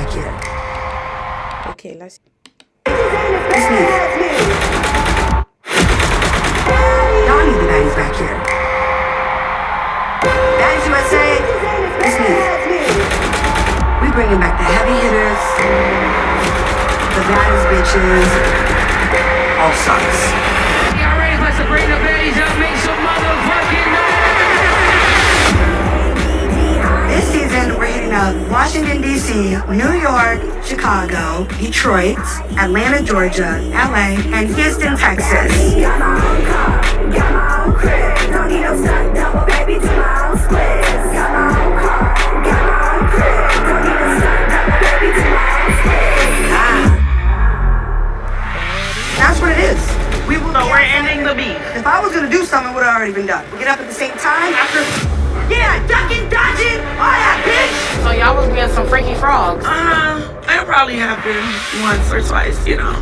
back here. Ok, là c'est... It's me. Y'all need the baddies back here. Baddies USA, it's me. We bringing back the heavy hitters, the baddest bitches, all sucks. Y'all ready for Sabrina Baddies up? Make some motherfucking noise! This season, we're hitting up Washington, D.C., New York, Chicago, Detroit, Atlanta, Georgia, L.A., and Houston, Texas. Got my own car, got my own crib. Don't need no stunt double, baby, do my own splits. Got my own car, got my own crib. Don't need no stunt double, baby, do my own splits. That's what it is. We will. So we're ending the beef. If I was gonna do something, it would have already been done. We get up at the same time after. Yeah, ducking, dodging, all that, bitch. So y'all was being some freaky frogs. That probably happened once or twice, you know.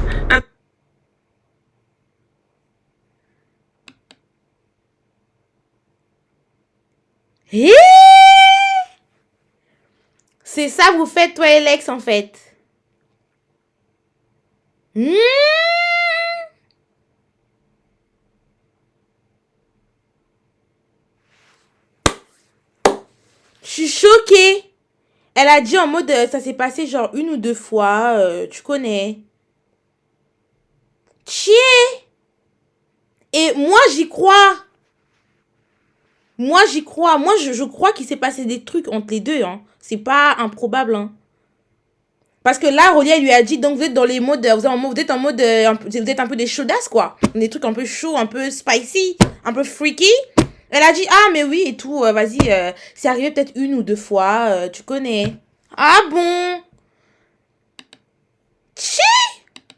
C'est ça vous faites toi et Lex en fait. Je suis choquée. Elle a dit en mode ça s'est passé genre 1 ou 2 fois, tu connais. Chier. Et moi j'y crois. Moi j'y crois. Moi je crois qu'il s'est passé des trucs entre les deux. Hein. C'est pas improbable. Hein. Parce que là, Rolia lui a dit, donc vous êtes dans les modes, vous êtes en mode, vous êtes un peu des chaudasses quoi. Des trucs un peu chauds, un peu spicy, un peu freaky. Elle a dit, ah mais oui et tout, vas-y, c'est arrivé peut-être 1 ou 2 fois, tu connais. Ah bon? Chi!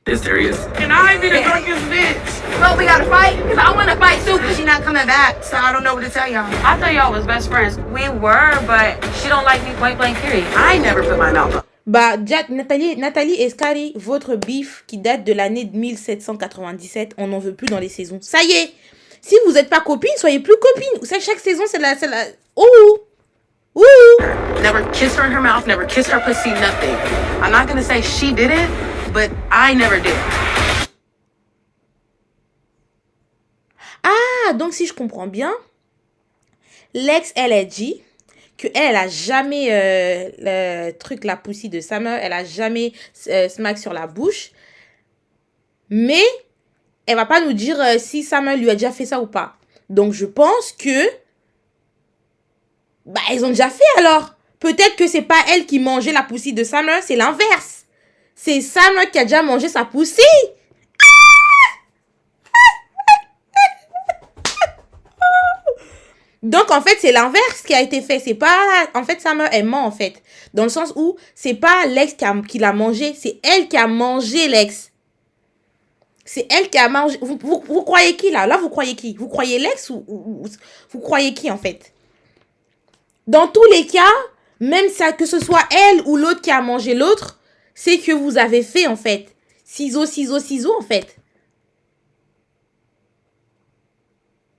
It's serious. And I be the drunkest bitch. Well, we gotta fight. Cause I wanna fight too, cause she's not coming back. So I don't know what to tell y'all. I thought y'all was best friends. We were, but she don't like me point blank period. I ain't never put my mouth on. Bah, Nathalie et Scary, votre bif qui date de l'année de 1797, on n'en veut plus dans les saisons. Ça y est! Si vous n'êtes pas copines, soyez plus copines. Chaque saison, c'est la... Ouh! Ouh! Never kissed her in her mouth, never kissed her pussy, nothing. I'm not gonna say she did it, but I never did. Ah, donc si je comprends bien, Lex, elle a dit que elle a jamais le truc, la pussy de Summer, elle a jamais smack sur la bouche. Mais elle va pas nous dire si Summer lui a déjà fait ça ou pas. Donc je pense que bah ils ont déjà fait alors. Peut-être que c'est pas elle qui mangeait la pussy de Summer, c'est l'inverse. C'est Summer qui a déjà mangé sa pussy. Donc, en fait, c'est l'inverse qui a été fait. C'est pas... En fait, Summer, elle ment, en fait. Dans le sens où c'est pas Lex qui l'a mangé. C'est elle qui a mangé Lex. C'est elle qui a mangé... Vous croyez qui, là? Là, vous croyez qui? Vous croyez Lex ou vous croyez qui, en fait? Dans tous les cas, même ça, que ce soit elle ou l'autre qui a mangé l'autre, c'est que vous avez fait, en fait. Ciseaux, ciseaux, ciseaux, en fait.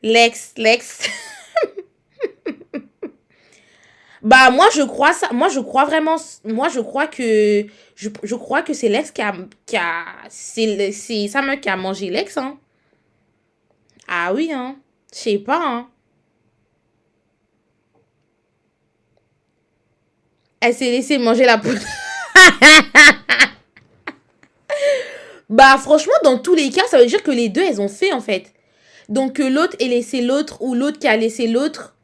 Lex. Bah moi je crois ça, moi je crois vraiment, moi je crois que je crois que c'est Lex c'est Summer qui a mangé Lex hein. Ah oui hein, je sais pas hein. Elle s'est laissée manger la poudre. Bah franchement dans tous les cas ça veut dire que les deux elles ont fait en fait. Donc que l'autre ait laissé l'autre ou l'autre qui a laissé l'autre.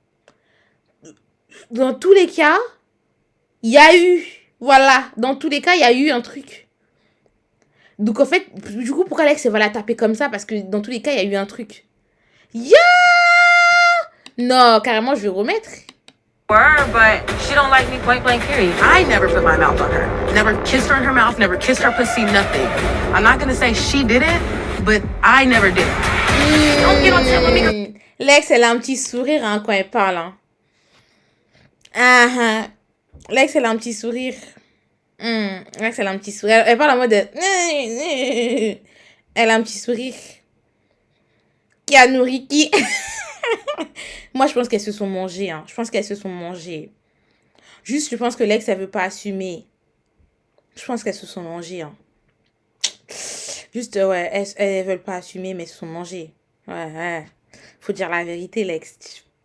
Dans tous les cas, il y a eu, voilà, dans tous les cas, il y a eu un truc. Donc en fait, du coup, pourquoi Alex va la taper comme ça? Parce que dans tous les cas, il y a eu un truc. Yeah! Non, carrément, je vais remettre. Were, but she don't like me point blank period. I never put my mouth on her. Never kissed her in her mouth, never kissed her pussy, nothing. I'm not gonna say she did it, but I never did it. Don't get on telling me. Lex, elle a un petit sourire hein, quand elle parle. Hein. Lex, elle a un petit sourire. Lex, elle a un petit sourire. Elle parle en mode de... Elle a un petit sourire. Qui a nourri qui? Moi, je pense qu'elles se sont mangées. Hein. Je pense qu'elles se sont mangées. Juste, je pense que Lex, elle veut pas assumer. Je pense qu'elles se sont mangées. Hein. Juste, ouais, elles veulent pas assumer, mais elles se sont mangées. Ouais. Faut dire la vérité, Lex.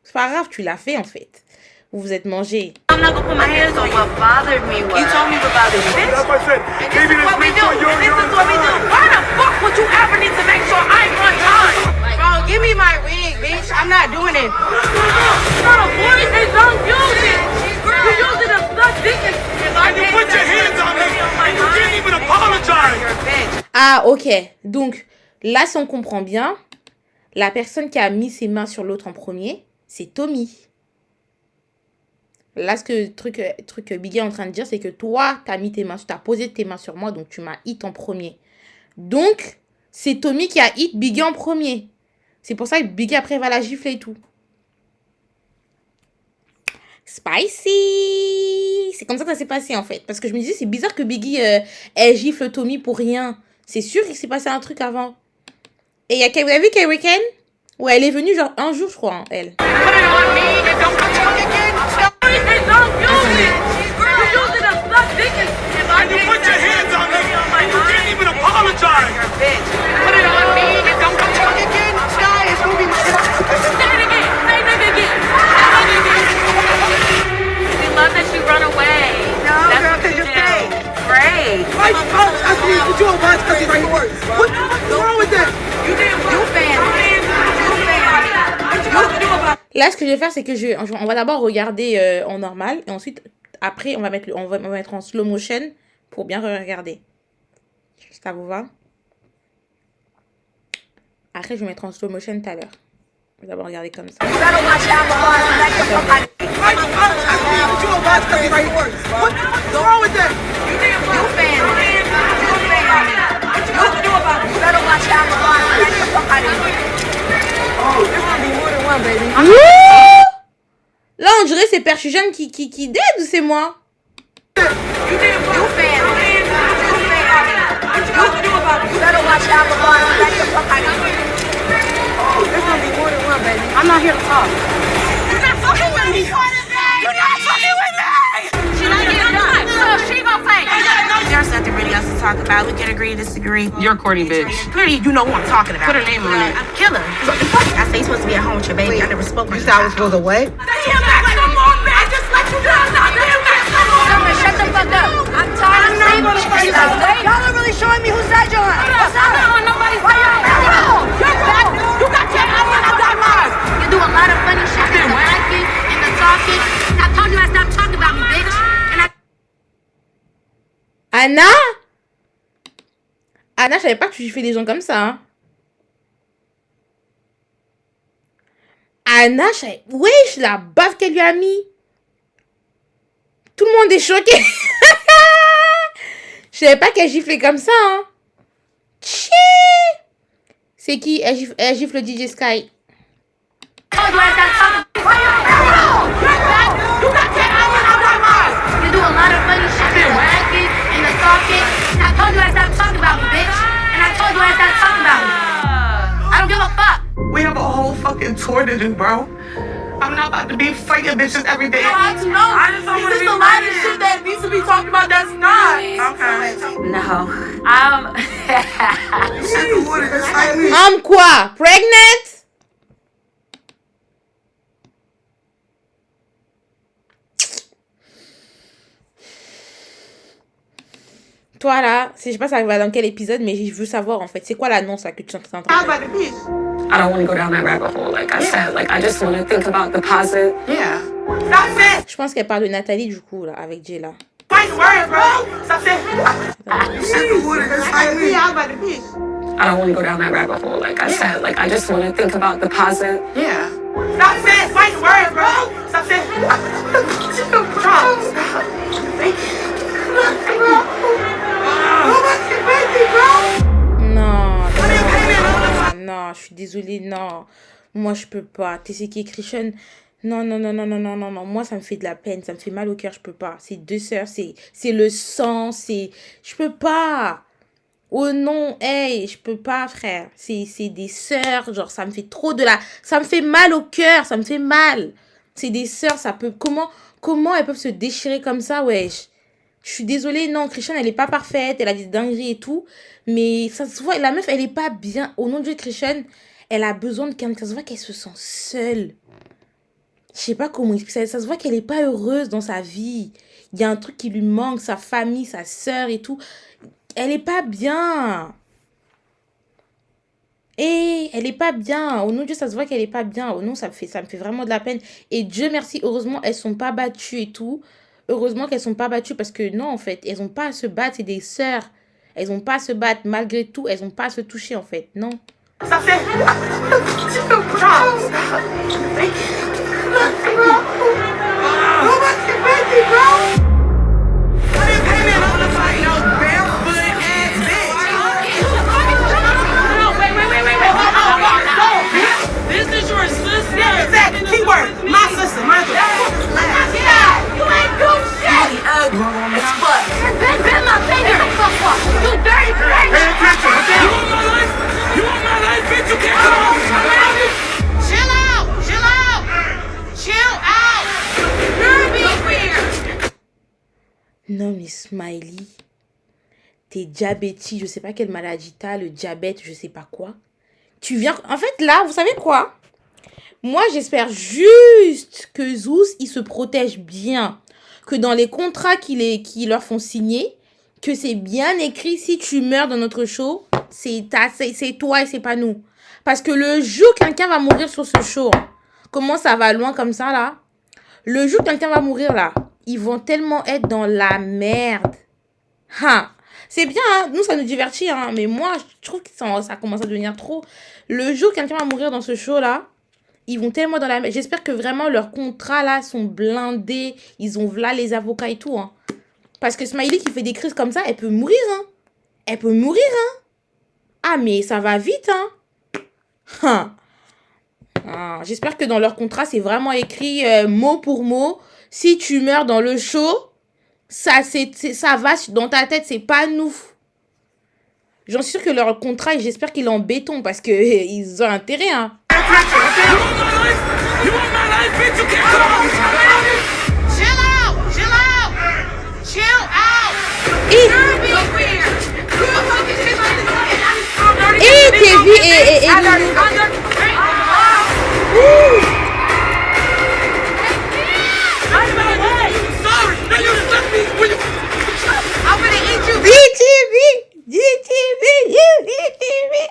C'est pas grave, tu l'as fait, en fait. Vous vous êtes mangés. I'm not gonna put my hands on you. What bothered me was. You told me what bothered me. That's what I said. And this Maybe is this what we week do. for you, And this you're is what we do. Why the fuck would you ever need to make sure I'm on time? Bro, give me my ring, bitch. I'm not doing it. No, boy, hey, don't use it. You use it to suck dick And you put your hands on me and you didn't even apologize. You're a bitch. Ah, ok. Donc, là, si on comprend bien, la personne qui a mis ses mains sur l'autre en premier, c'est Tommy. Là, ce que truc Biggie est en train de dire, c'est que toi, tu as posé tes mains sur moi, donc tu m'as hit en premier. Donc, c'est Tommy qui a hit Biggie en premier. C'est pour ça que Biggie, après, va la gifler et tout. Spicy! C'est comme ça que ça s'est passé, en fait. Parce que je me disais, c'est bizarre que Biggie, elle gifle Tommy pour rien. C'est sûr qu'il s'est passé un truc avant. Et il y a, vous avez vu Kerry Ken? Ouais, elle est venue genre un jour, je crois, hein, elle. Put it on me and don't put your again. Hey, don't use it. You use it to suck dick And you put your hands on me and you didn't even apologize. You're a bitch. Put it on me and don't put your again. Sky is moving. Say it again. Say nigga again. We love that you run away. No, that's girl, because you're fake. Great. Why you doing watch cookie right here? What's wrong with that? You fan. Là, ce que je vais faire, c'est que on va d'abord regarder en normal. Et ensuite, après, on va mettre en slow motion pour bien regarder. Ça vous va? Après, je vais mettre en slow motion tout à l'heure. Je vais d'abord regarder comme ça. Why you doing watch cookie right here? What's wrong with that? You fan. What you supposed to do about it? You better watch out for one. Get the fuck out of here. Oh, there's gonna be more than one, baby. Wouh! Là, on dirait c'est Perfusion qui dead ou c'est moi? You fan. What you supposed to do about it? You better watch out for one. Get the fuck out of here. Oh, there's gonna be more than one, baby. I'm not here to talk. You're not fucking with me. You're not fucking with me. She not getting done. So she gon' play. There's nothing really else to talk about. We can agree to disagree. You're a corny bitch. Clearly, you know who I'm talking about. Put her name on it. I'm killer. I say you're supposed to be at home with your baby. I never spoke You said I was supposed to what? Come on, man. I just let you down. Summer, shut the fuck up. I'm tired of saying this. Y'all are really showing me whose side you're on. What's up? I'm not on nobody's side. You got your ass and I got mine. You do a lot of funny shit. The liking and the talking. I told you I stopped talking about me, bitch. And Anna, je savais pas que tu fais des gens comme ça. Hein. Anna, wesh, la baffe qu'elle lui a mis. Tout le monde est choqué. Je savais pas qu'elle giflait comme ça. Hein. Tchii. C'est qui? Elle gifle le DJ Sky. You do a lot of funny shit. The liking and the talking. I told you I stopped talking about me, bitch. And I told you I stopped talking about me. I don't give a fuck. We have a whole fucking tour to do, bro. I'm not about to be fighting bitches every day. I just don't want to be a lot of shit that needs to be talked about that's not. Okay. No. I'm quoi? Pregnant? Toi là, je sais pas ça va dans quel épisode, mais je veux savoir en fait, c'est quoi l'annonce là que tu es en train de How faire? about the peace? I don't want to go down that rabbit hole, like I said. Like, I just want to think about the positive. Yeah. Stop saying Je pense qu'elle parle de Nathalie du coup là, avec Jay là. fight words, bro. Stop saying. Yeah, how about the peace? I don't want to go down that rabbit hole, like I said. Like, I just want to think about the positive. Yeah. Stop saying fight words, bro. Stop saying. Thank you. Non, je suis désolée, non. Moi, je peux pas. Tu sais qui est Christian? Non. Moi, ça me fait de la peine. Ça me fait mal au cœur. Je peux pas. C'est deux sœurs. C'est le sang. Je peux pas. Oh non, hey, je peux pas, frère. C'est des sœurs. Genre, ça me fait trop de la... Ça me fait mal au cœur. Ça me fait mal. C'est des sœurs. Ça peut... Comment elles peuvent se déchirer comme ça, wesh? Je suis désolée, non, Christian, elle est pas parfaite, elle a des dingueries et tout. Mais ça se voit, la meuf, elle est pas bien. Au nom de Dieu, Christian, elle a besoin de quelqu'un. Ça se voit qu'elle se sent seule. Je sais pas comment expliquer ça. Ça se voit qu'elle est pas heureuse dans sa vie. Il y a un truc qui lui manque, sa famille, sa sœur et tout. Elle est pas bien. Et elle est pas bien. Au nom de Dieu, ça se voit qu'elle est pas bien. Au nom, ça me fait vraiment de la peine. Et Dieu merci, heureusement, elles sont pas battues et tout. Heureusement qu'elles sont pas battues parce que non, en fait, elles ont pas à se battre. C'est des sœurs. Elles ont pas à se battre. Malgré tout, elles ont pas à se toucher, en fait. Non. Ça fait. This is your sister. Exactly. Keyword. My sister. My sister. You ain't do shit! You ugly as fuck. Bend my finger! You dirty bitch! Pay attention, okay? You want my life? You want my life, bitch? You can't come on. Chill out. Chill out. Chill out. You're being weird. Non, mais Smiley, t'es diabétique, je sais pas quelle maladie t'as, le diabète, je sais pas quoi. Tu viens... En fait, là, vous savez quoi? Moi, j'espère juste que Zeus, il se protège bien. Que dans les contrats qui leur font signer, que c'est bien écrit, si tu meurs dans notre show, c'est toi et c'est pas nous. Parce que le jour où quelqu'un va mourir sur ce show, comment ça va loin comme ça, là? Le jour où quelqu'un va mourir, là, ils vont tellement être dans la merde. Ha! C'est bien, hein? Nous, ça nous divertit, hein? Mais moi, je trouve que ça commence à devenir trop. Le jour où quelqu'un va mourir dans ce show-là, ils vont tellement dans la merde. J'espère que vraiment leurs contrats, là, sont blindés. Ils ont là les avocats et tout, hein. Parce que Smiley qui fait des crises comme ça, elle peut mourir, hein. Elle peut mourir, hein. Ah, mais ça va vite, hein. Ah, j'espère que dans leur contrat, c'est vraiment écrit mot pour mot. Si tu meurs dans le show, ça va dans ta tête, c'est pas nous. J'en suis sûre que leur contrat, j'espère qu'il est en béton parce que ils ont intérêt, hein. You want my life? You want my life, bitch? You can't come on. Chill out. Chill out. Chill out. You're being weird. Et TV et Sorry. Now you just left me when you... I'm gonna eat you. DTV.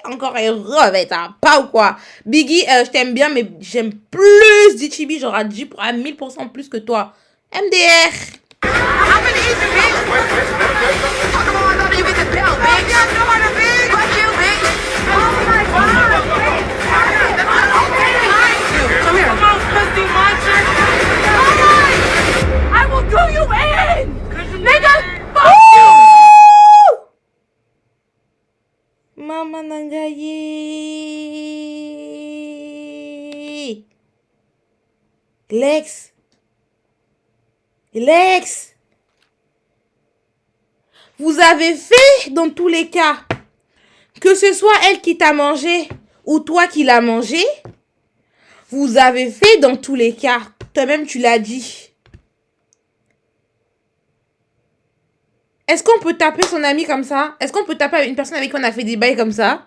Encore un revêt, hein, pas ou quoi. Biggie, je t'aime bien, mais j'aime plus DTV, genre à 10 à 1000% plus que toi. MDR. I'm gonna eat you, bitch. Come on, I know you get the belt, bitch. Yeah, no, I'm a bitch. Fuck you, bitch. Oh my God. Come here. Come on, pussy muncher. I will do you in. Nigga, fuck you. Mama Nangaye. Lex. Vous avez fait dans tous les cas. Que ce soit elle qui t'a mangé ou toi qui l'as mangé. Vous avez fait dans tous les cas. Toi-même, tu l'as dit. Est-ce qu'on peut taper son ami comme ça? Est-ce qu'on peut taper une personne avec qui on a fait des bails comme ça?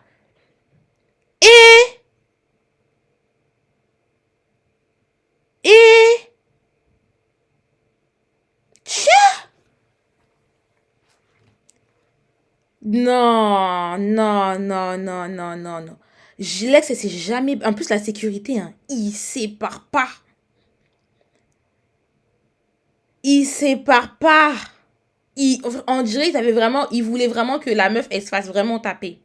Non. Lex, c'est jamais... En plus, la sécurité, hein, il sépare pas. On dirait il voulait vraiment que la meuf, elle se fasse vraiment taper.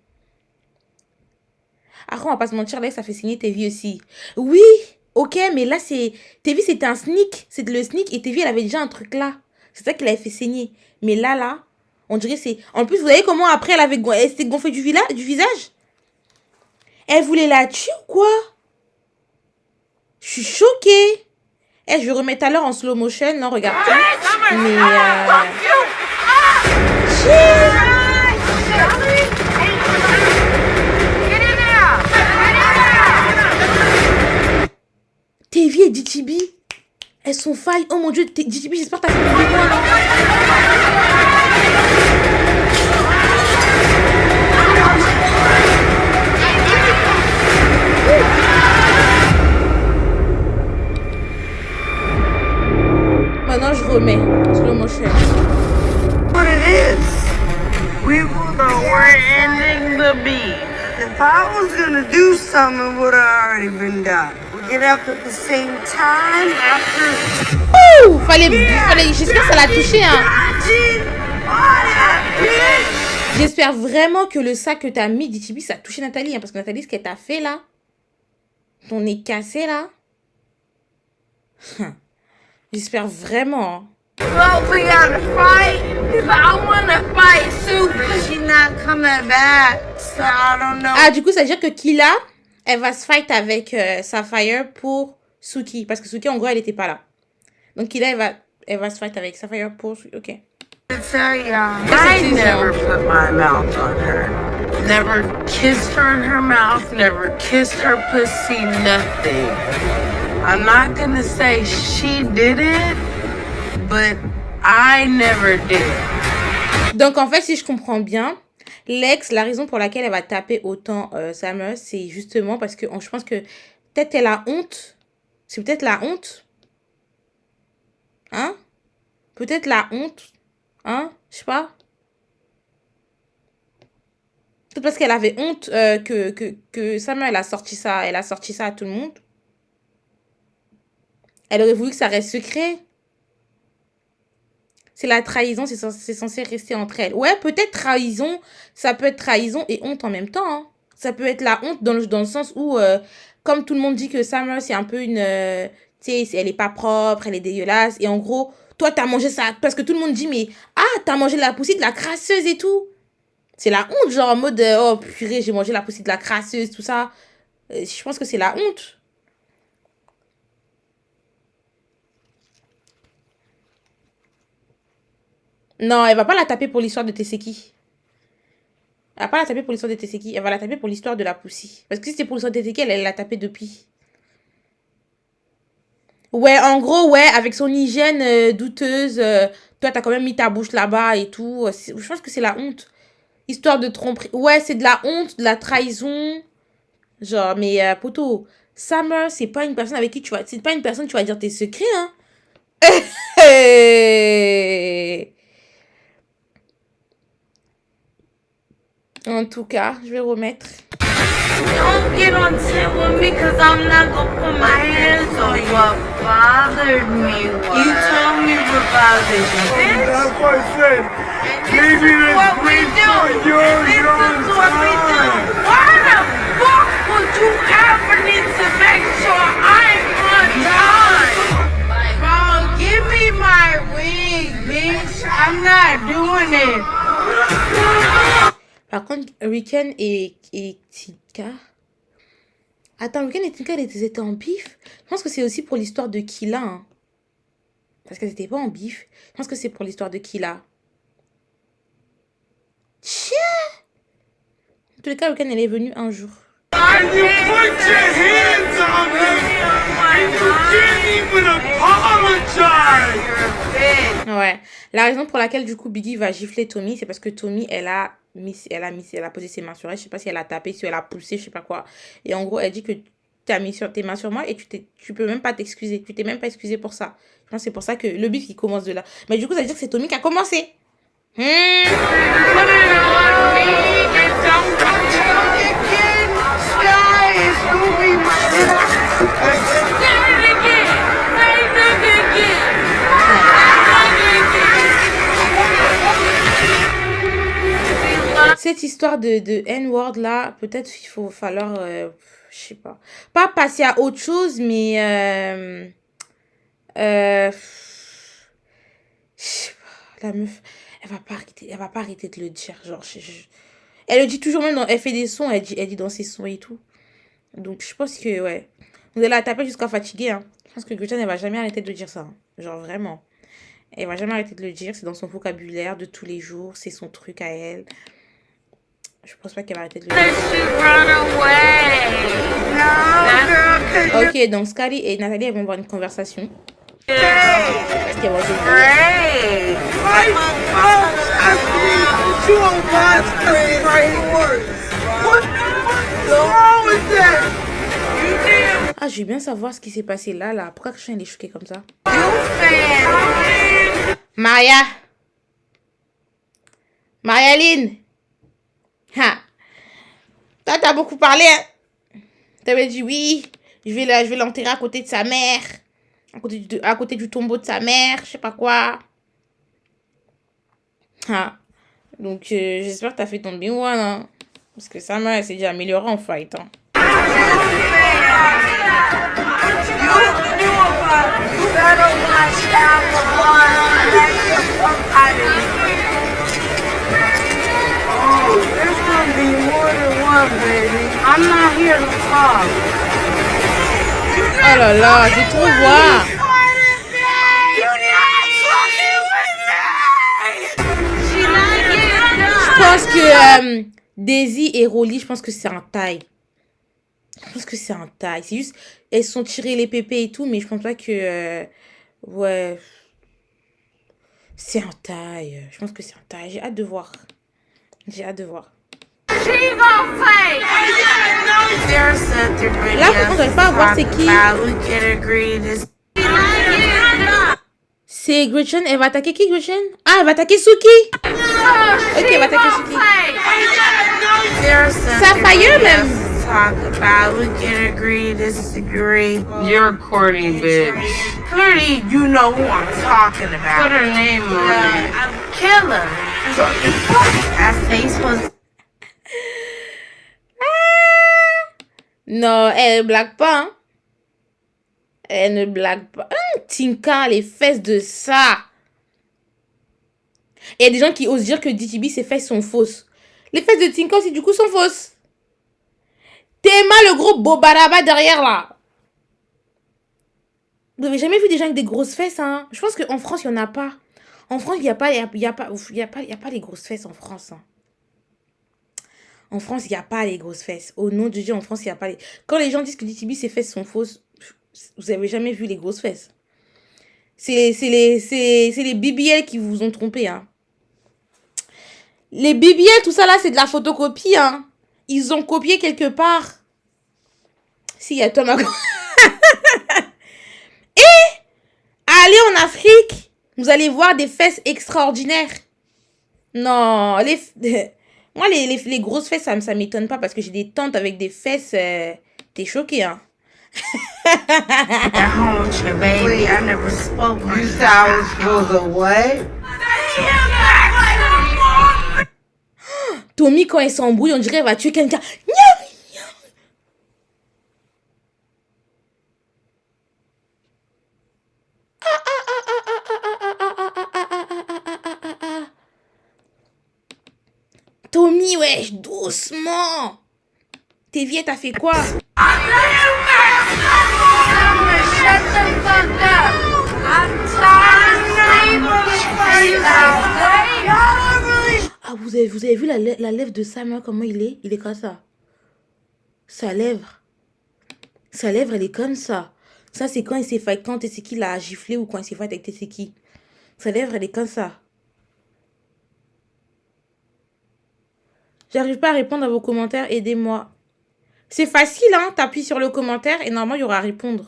Après, on va pas se mentir, Lex, ça fait signer TV aussi. Oui, ok, mais là, TV, c'était un sneak. C'était le sneak et TV, elle avait déjà un truc là. C'est ça qu'il avait fait saigner. Mais là, on dirait c'est... En plus, vous voyez comment après, elle s'était gonflée du visage? Elle voulait la tuer ou quoi? Je suis choquée. Je vais remettre à l'heure en slow motion. Non, regarde. Mais... TV et DTB, elles sont failles. Oh mon Dieu, DTB, j'espère que t'as fait le what it is. We're ending the beef. If I was gonna do something, it would have already been done. We get up at the same time after. Ouh, fallait, j'espère que ça l'a touché, hein. J'espère vraiment que le sac que t'as mis d'Itibi, ça a touché Nathalie, hein, parce que Nathalie, ce qu'elle t'a fait là, ton nez cassé là, j'espère vraiment. Hein. Well, we gotta fight. I wanna fight Sue, but she's not coming back, so I don't know. Ah, du coup, ça veut dire que Killa, elle va se fight avec Sapphire pour Suki, parce que Suki, en gros, elle était pas là. Donc Killa, elle va se fight avec Sapphire pour Suki. Ok. I never put my mouth on her. Never kissed her in her mouth, never kissed her pussy, nothing. I'm not gonna say she did it, but I never did it. Donc en fait, si je comprends bien, Lex, la raison pour laquelle elle va taper autant Summer, c'est justement parce que je pense que peut-être elle a honte. C'est peut-être la honte. Hein? Peut-être la honte. Hein? Je sais pas. Peut-être parce qu'elle avait honte que Summer, elle a sorti ça à tout le monde. Elle aurait voulu que ça reste secret. C'est la trahison, c'est censé rester entre elles. Ouais, peut-être trahison, ça peut être trahison et honte en même temps. Hein. Ça peut être la honte dans le sens où, comme tout le monde dit que Summer, c'est un peu une... tu sais, elle est pas propre, elle est dégueulasse. Et en gros, toi, t'as mangé ça. Parce que tout le monde dit, mais... Ah, t'as mangé de la poussière, de la crasseuse et tout. C'est la honte, genre en mode... oh, purée, j'ai mangé la poussière, de la crasseuse, tout ça. Je pense que c'est la honte. Non, elle va pas la taper pour l'histoire de Teseki. Elle va pas la taper pour l'histoire de Teseki. Elle va la taper pour l'histoire de la poussie. Parce que si c'était pour l'histoire de Teseki, elle l'a tapé depuis. Ouais, en gros, ouais, avec son hygiène douteuse, toi, t'as quand même mis ta bouche là-bas et tout. Je pense que c'est la honte. Histoire de tromperie. Ouais, c'est de la honte, de la trahison. Genre, mais poto, Summer, c'est pas une personne avec qui tu vas... C'est pas une personne que tu vas dire tes secrets, hein. En tout cas, je vais remettre. Don't get on set with me, cause I'm not gonna put my hands on what bothered me. You told me what bothered you. That's what I said. This is what we do. This is what we do. Why the fuck would you ever need to make sure I'm on time? Bro, give me my wig, bitch. I'm not doing it. Par contre, Riken et Tika... Attends, Riken et Tika, ils étaient en bif? Je pense que c'est aussi pour l'histoire de Killa. Hein. Parce qu'elles n'étaient pas en bif. Je pense que c'est pour l'histoire de Killa. Tchia! En tous les cas, Riken, elle est venue un jour. And you put your hands on me! And you didn't even apologize! Ouais. La raison pour laquelle, du coup, Biggie va gifler Tommy, c'est parce que Tommy, elle a posé ses mains sur elle. Je sais pas si elle a tapé, si elle a poussé, je sais pas quoi. Et en gros, elle dit que tu as mis tes mains sur moi et tu peux même pas t'excuser. Tu t'es même pas excusé pour ça. Je pense que c'est pour ça que le bif, il commence de là. Mais du coup, ça veut dire que c'est Tommy qui a commencé. Cette histoire de N-word là, peut-être il faut falloir, je sais pas passer à autre chose, mais je sais pas, la meuf, elle va pas arrêter de le dire, genre, elle le dit toujours, même elle fait des sons, elle dit dans ses sons et tout, donc je pense que ouais, vous allez la taper jusqu'à fatiguer, hein. Je pense que Gretchen, elle va jamais arrêter de dire ça, hein. Genre vraiment, elle va jamais arrêter de le dire, c'est dans son vocabulaire de tous les jours, c'est son truc à elle. Je pense pas qu'elle va arrêter de le dire. Ok, donc Scully et Nathalie, elles vont avoir une conversation. Parce qu'elles vont se Ah, je veux bien savoir ce qui s'est passé là. Pourquoi Christian est choqué comme ça? Marialine. Ha. Toi, t'as beaucoup parlé. Hein? T'avais dit oui, je vais l'enterrer à côté de sa mère. À côté du tombeau de sa mère, je sais pas quoi. Ha. Donc, j'espère que t'as fait ton bien one, hein. Parce que sa mère, elle s'est déjà améliorée en fight, hein. You better watch out for one. That's the fuck out of here. Oh, there's gonna be more than one, baby. I'm not here to talk. Oh là là, j'ai trop voir. Je pense que Daisy et Rolly, je pense que c'est un taille. Je pense que c'est un taille. C'est juste, elles sont tirées les pépés et tout, mais je pense pas que... ouais. C'est un taille. Je pense que c'est un taille. J'ai hâte de voir. J'ai hâte de voir. Là, on ne doit pas voir c'est qui. C'est Gretchen. Elle va attaquer qui, Gretchen? Ah, elle va attaquer Suki. Ok, elle va attaquer Suki. Ça fire même. Talk about, we can agree, disagree. You're Courtney, bitch. Courtney, you know who I'm talking about. Put her name on it. I'm Killer. That face was... Non, elle ne blague pas. Hein. Elle ne blague pas. Tinka, les fesses de ça. Et il y a des gens qui osent dire que DTB, ses fesses sont fausses. Les fesses de Tinka aussi, du coup, sont fausses. Théma, le gros bobaraba derrière, là. Vous n'avez jamais vu des gens avec des grosses fesses, hein? Je pense qu'en France, il n'y en a pas. En France, il n'y a pas les grosses fesses en France. Hein. En France, il n'y a pas les grosses fesses. Au nom de Dieu, en France, il n'y a pas les... Quand les gens disent que DTB, ses fesses sont fausses, vous n'avez jamais vu les grosses fesses. C'est les BBL qui vous ont trompé, hein. Les BBL, tout ça, là, c'est de la photocopie, hein. Ils ont copié quelque part. Si, il y a Tom à... Et allez en Afrique, vous allez voir des fesses extraordinaires. Non, moi, les grosses fesses, ça m'étonne pas parce que j'ai des tantes avec des fesses. T'es choqué, hein. baby. I never spoke. You said I was supposed to what? Tommy, quand elle s'embrouille, on dirait qu'elle va tuer quelqu'un. Tommy, wesh, doucement. Tes vieilles, t'as fait quoi? Shut the fuck up. I'm tired Ah, vous avez vu la lèvre de Sam, comment il est? Il est comme ça. Sa lèvre. Sa lèvre, elle est comme ça. Ça, c'est quand il s'est fait, quand Teseki l'a giflé ou quand il s'est fait avec Teseki. Sa lèvre, elle est comme ça. J'arrive pas à répondre à vos commentaires, aidez-moi. C'est facile, hein? T'appuies sur le commentaire et normalement, il y aura à répondre.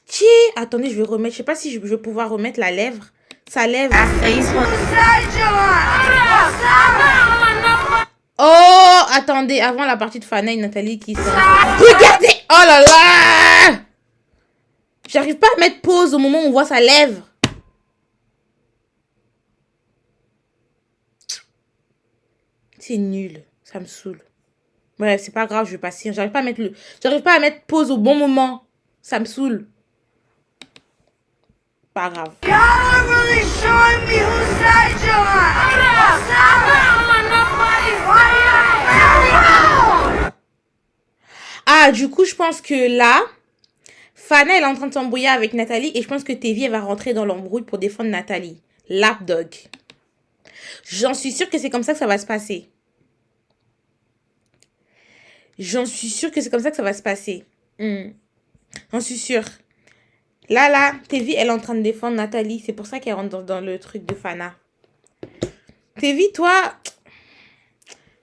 Tiens, attendez, je vais remettre. Je sais pas si je vais pouvoir remettre la lèvre. Sa lèvre. Oh, attendez, avant la partie de Fana et Nathalie qui sont... Regardez! Oh là là! J'arrive pas à mettre pause au moment où on voit sa lèvre. C'est nul. Ça me saoule. Bref, c'est pas grave, je vais passer. J'arrive pas à mettre pause au bon moment. Ça me saoule. Pas grave. Ah, du coup, je pense que là, Fana, elle est en train de s'embrouiller avec Nathalie et je pense que Tevi, elle va rentrer dans l'embrouille pour défendre Nathalie. Lapdog. J'en suis sûre que c'est comme ça que ça va se passer. J'en suis sûre que c'est comme ça que ça va se passer. J'en suis sûre. Là, Tevi, elle est en train de défendre Nathalie. C'est pour ça qu'elle rentre dans le truc de Fana. Tevi, toi,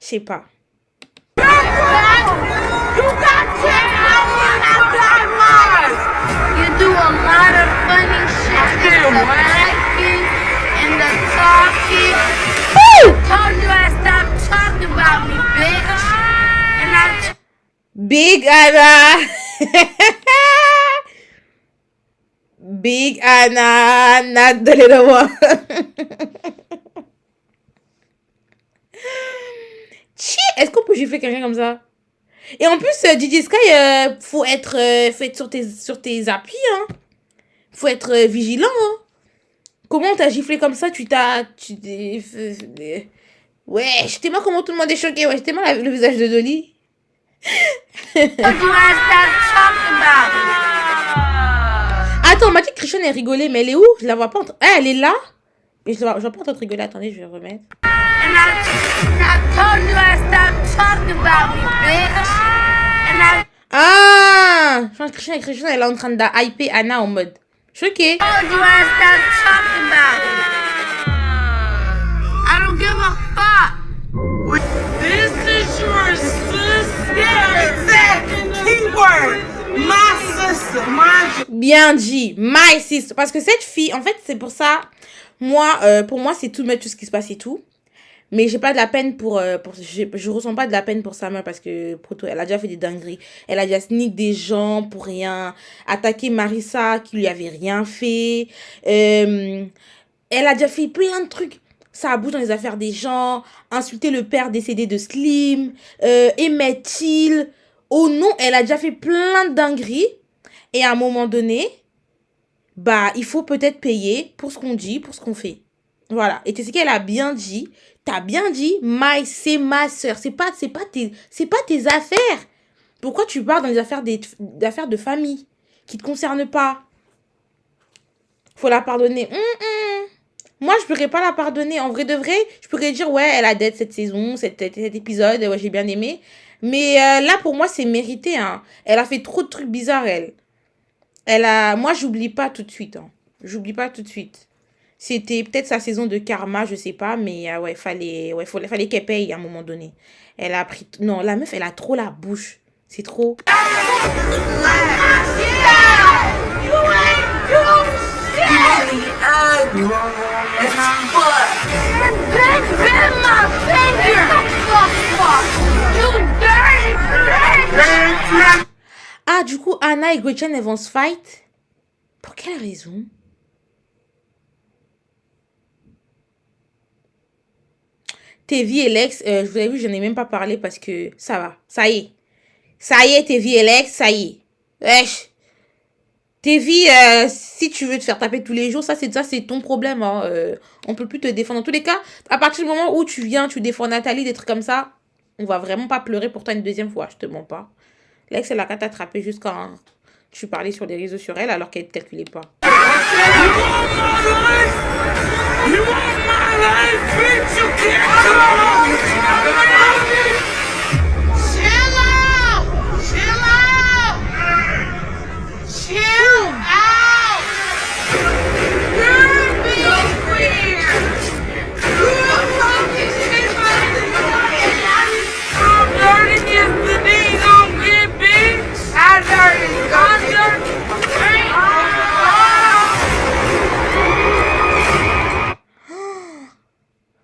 je sais pas. You do do a lot of funny shit. It's the biking and the talking. Told you I stopped talking about me, bitch. And I Big Anna. Big Anna, not the little one. Chi, est-ce qu'on peut gifler quelqu'un comme ça? Et en plus, DJ Sky, faut être sur tes appuis, hein. Faut être vigilant, hein. Comment t'as giflé comme ça? Ouais, j'étais moi comment tout le monde est choqué. Ouais, j'étais moi le visage de Dolly. told you I stopped talking about it. Attends, on m'a dit que Christian est rigolé, mais elle est où? Je la vois pas. Elle est là? Mais je vois pas en train de rigoler. Attendez, je vais remettre. And I told you I stopped talking about me, bitch. And I Ah! Je pense que Christian, elle est en train de hyper Anna en mode choqué. told you I stopped talking about it. I don't give a fuck. This is your sister. Exactly. Keyword. My sister. My. Bien dit, my sister. Parce que cette fille, en fait, c'est pour ça. Moi, pour moi, c'est tout mettre tout ce qui se passe et tout. Mais j'ai pas de la peine je ressens pas de la peine pour sa mère parce que Proto, elle a déjà fait des dingueries. Elle a déjà sneak des gens pour rien. Attaqué Marissa qui lui avait rien fait. Elle a déjà fait plein de trucs. Ça bouge dans les affaires des gens. Insulter le père décédé de Slim. Emmett-il. Oh non, elle a déjà fait plein de dingueries. Et à un moment donné, bah, il faut peut-être payer pour ce qu'on dit, pour ce qu'on fait. Voilà. Et tu sais qu'elle a bien dit. T'as bien dit, c'est ma soeur. C'est pas tes affaires. Pourquoi tu parles dans les affaires d'affaires de famille qui te concernent pas? Faut la pardonner. Moi, je pourrais pas la pardonner. En vrai de vrai, je pourrais dire, ouais, elle a dette cette saison, cet épisode, ouais, j'ai bien aimé. Mais là, pour moi, c'est mérité. Hein. Elle a fait trop de trucs bizarres, elle. Moi, j'oublie pas tout de suite. Hein. J'oublie pas tout de suite. C'était peut-être sa saison de karma, je sais pas, mais ouais, fallait qu'elle paye à un moment donné. Elle a pris... Non, la meuf, elle a trop la bouche. C'est trop... Ah, du coup, Anna et Gretchen, elles vont se fight. Pour quelle raison? Tevi et Lex, je vous avais vu, je n'en ai même pas parlé parce que ça va. Ça y est, Tevi et Lex, ça y est. Wesh. Tevi, si tu veux te faire taper tous les jours, ça c'est ton problème. Hein. On peut plus te défendre. Dans tous les cas, à partir du moment où tu viens, tu défends Nathalie, des trucs comme ça, on va vraiment pas pleurer pour toi une deuxième fois, je te mens pas. Lex, elle a qu'à t'attraper juste quand tu parlais sur des réseaux sur elle alors qu'elle ne te calculait pas. You want my life, bitch? You can't come on! Chill out! Chill out! Chill out! You're being weird! You're talking shit about this. I'm dirty yesterday, don't get bitch. I dirty, I'm dirty.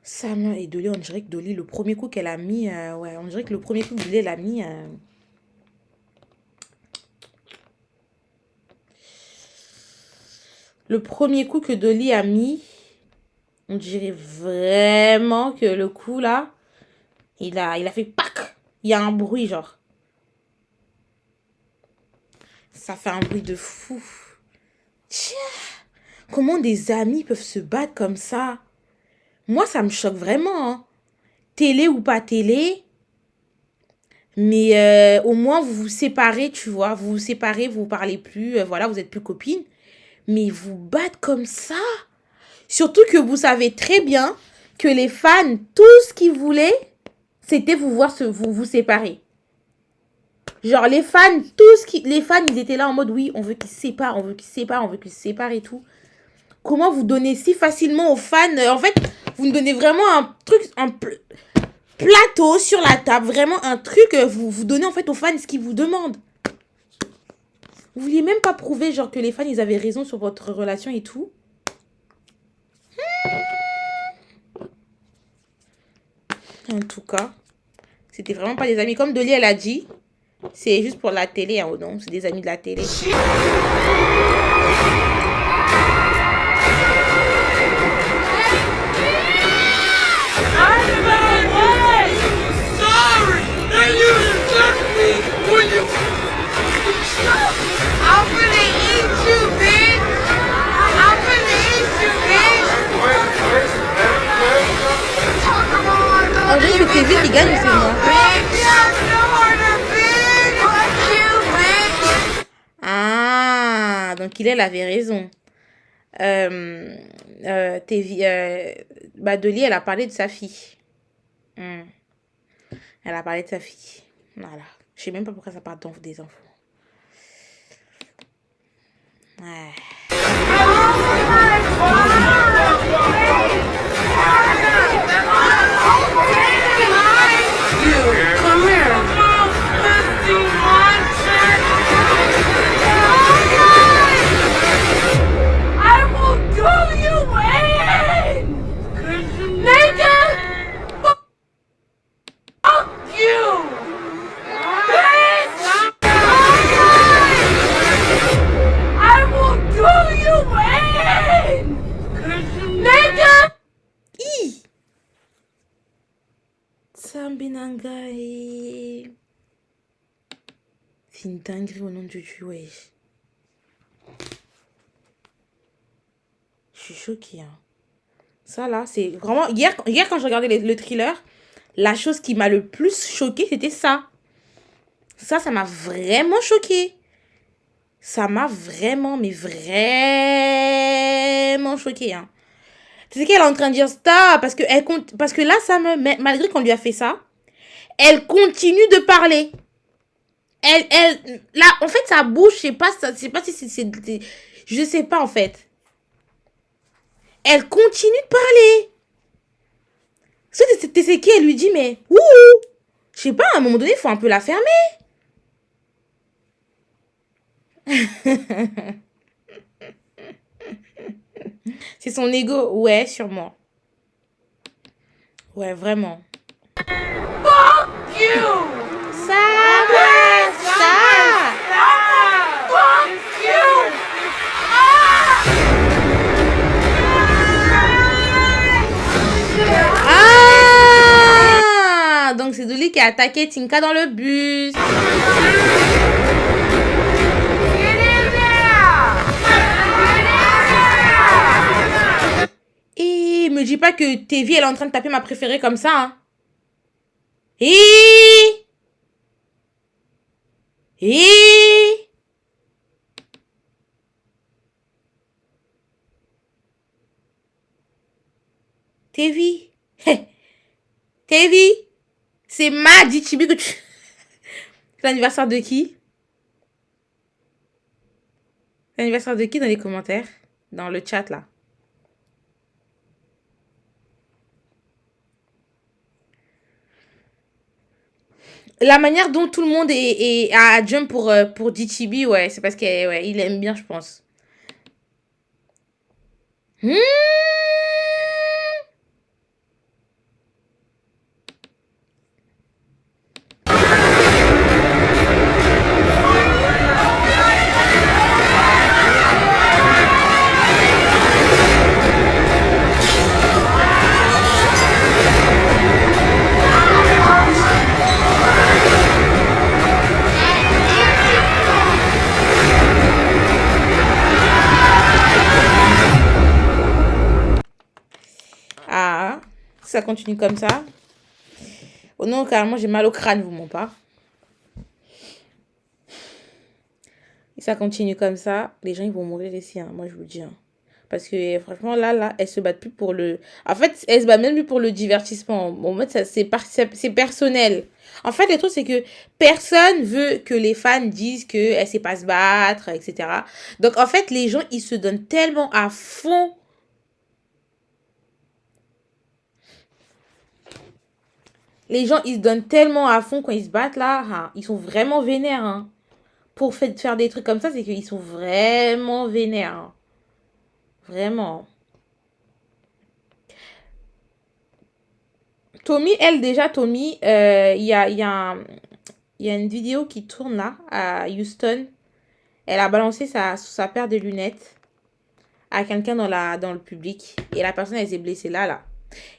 Sam et Dolly, on dirait que Dolly, le premier coup qu'elle a mis... ouais, on dirait que le premier coup que Dolly, elle a mis... Le premier coup que Dolly a mis, on dirait vraiment que le coup, là, il a fait pac. Il y a un bruit, genre. Ça fait un bruit de fou. Tiens, comment des amis peuvent se battre comme ça? Moi, ça me choque vraiment. Hein. Télé ou pas télé. Mais au moins, vous vous séparez, tu vois. Vous vous séparez, vous ne parlez plus. Voilà, vous n'êtes plus copines. Mais vous battre comme ça. Surtout que vous savez très bien que les fans, tout ce qu'ils voulaient, c'était vous voir vous séparer. Genre, les fans, les fans, ils étaient là en mode, oui, on veut qu'ils se séparent, on veut qu'ils se séparent, on veut qu'ils se séparent et tout. Comment vous donnez si facilement aux fans? En fait, vous nous donnez vraiment un truc, un plateau sur la table. Vraiment un truc, vous donnez en fait aux fans ce qu'ils vous demandent. Vous vouliez même pas prouver, genre, que les fans, ils avaient raison sur votre relation et tout. En tout cas, c'était vraiment pas des amis. Comme Dolly, elle a dit, c'est juste pour la télé, hein, non, c'est des amis de la télé. Sorry! And you stuck me when you... I'm gonna eat you, bitch! I'm gonna eat you, bitch! En vrai, c'est TV qui gagne ou c'est moi? Ah, donc il avait raison. Dolly, elle a parlé de sa fille. Elle a parlé de sa fille. Voilà. Je sais même pas pourquoi ça parle des enfants. Ouais. Come here. I will do you in! Nigga! Fuck you! Bitch! I will do you in! Nigga! Sambinangai. C'est une dinguerie au nom de Dieu, ouais. Je suis choquée. Hein. Ça là, c'est vraiment... Hier quand je regardais le thriller, la chose qui m'a le plus choquée, c'était ça. Ça m'a vraiment choquée. Ça m'a vraiment, mais vraiment choquée. Hein. Tu sais qu'elle est en train de dire stop parce que là, ça me... Malgré qu'on lui a fait ça, elle continue de parler. Là, en fait, sa bouche, je sais pas si c'est... Je sais pas, en fait. Elle continue de parler. C'est qui, elle lui dit, mais... Ouh! Je sais pas, à un moment donné, il faut un peu la fermer. C'est son ego. Ouais, sûrement. Ouais, vraiment. Fuck you! Ça va, ça! Fuck you! Ah! Donc c'est Dolly qui a attaqué Tinka dans le bus. Et me dis pas que Tevi, elle est en train de taper ma préférée comme ça, hein. Tevi. Tevi. C'est ma Chibi que tu... C'est l'anniversaire de qui? L'anniversaire de qui dans les commentaires? Dans le chat, là. La manière dont tout le monde est à jump pour DTB, ouais, c'est parce qu'il il aime bien, je pense. Ah, ça continue comme ça. Oh non, carrément, j'ai mal au crâne, vous m'en pas. Et ça continue comme ça, les gens, ils vont mourir ici, hein, moi, je vous le dis. Hein. Parce que, franchement, là, elles se battent plus pour le... En fait, elles se battent même plus pour le divertissement. En fait, c'est personnel. En fait, le truc, c'est que personne veut que les fans disent qu'elle ne sait pas se battre, etc. Donc, en fait, les gens, ils se donnent tellement à fond. Les gens, ils se donnent tellement à fond quand ils se battent, là. Hein, ils sont vraiment vénères. Hein. pour faire des trucs comme ça, c'est qu'ils sont vraiment vénères. Hein. Vraiment. Tommy, elle déjà, Tommy, il y a une vidéo qui tourne là, à Houston. Elle a balancé sa paire de lunettes à quelqu'un dans le public. Et la personne, elle s'est blessée là.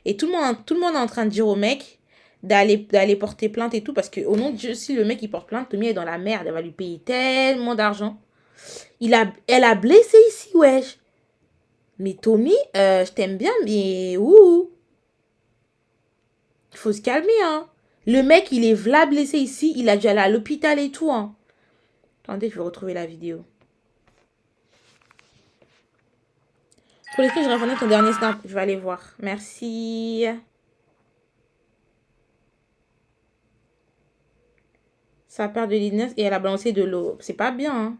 Et tout le monde est en train de dire au mec d'aller porter plainte et tout. Parce que au nom de Dieu, si le mec il porte plainte, Tommy est dans la merde. Elle va lui payer tellement d'argent. Elle a blessé ici, wesh. Mais Tommy, je t'aime bien, mais ouh. Faut se calmer, hein. Le mec, il est v'là blessé ici. Il a dû aller à l'hôpital et tout, hein. Attendez, je vais retrouver la vidéo. Pour les filles, je répondais ton dernier snap. Je vais aller voir. Merci. Ça perd de l'INES et elle a balancé de l'eau. C'est pas bien, hein.